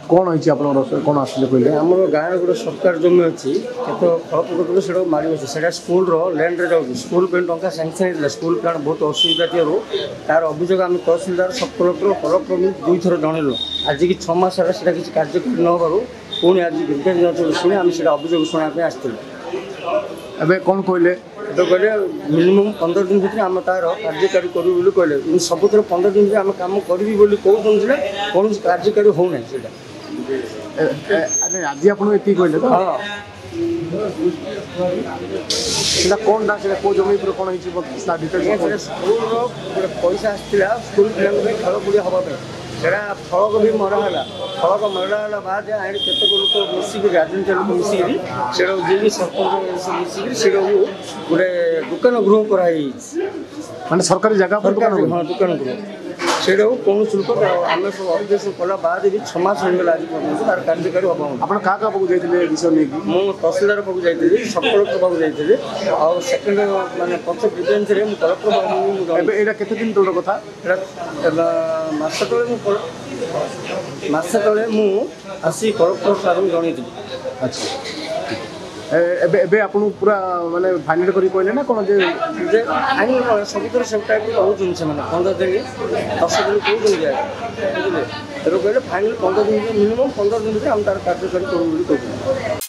कौन होइछि आपनर कौन आसिले कहले आम गाँव गोटे सरकार जमी अच्छी केत फल पकड़ से मारी अच्छे से स्कूल लैंड रे जाऊँ स्कूल पे टंका सांगसन होता स्कूल प्लांट बहुत असुविधा थी तार अभियोग आम तहसिलदार सब कलेक्टर कलेक्टर दुई थर जनइलु आज की 6 मास है किसी कार्यक्रम न करूँ पुणी आज शुणी आम से अभियोग शुणापी आसलु एबे कौन कहले तो कहले मिनिमम 15 दिन भर आम तार कार्यकारी करूँ कहले सब 15 दिन आम कम करी कहते कौन कार्यकारी होना आज आप कहले तो हाँ सेटा कौन ना सेटा को जमी पर कौन होइछि डिटेल स्कूल गोटे पैसा आसाला स्कूल पिला खेल बुड़ी हाँपे सेटा फलक भी मराला फलक मराला बाद केतक लोक मिसिक राजनीति लोक मिसिकी से जी सरपंच मिसिक से गोटे दुकान गृह कराई माने सरकारी जगह पर हाँ दुकान गृह से कौन शुल्क आम सब अभियोग कला बाद भी 6 मास होगा आज पर्यटन तार कार्यकारी हम आप क्या पाक जाइए विषय नहीं मुझे तहसिलदार पाक जाइए सब कलेक्टर पाक जाइए और सेकेंड मानने पक्ष प्रिफरेन्स में कलेक्टर एटा केते दिन तोड़ कथा मस तले मुझे कलेक्टर सार जन अच्छा एबे आपन पूरा माने फाइनल करी कहले ना कोन जे फाइनल सब सब टाइप रोज से 15 दिन 10 दिन कौन जाए बुझे कहले फाइनल 15 दिन मिनिमम 15 दिन हम तार कार्यकारी करूँ।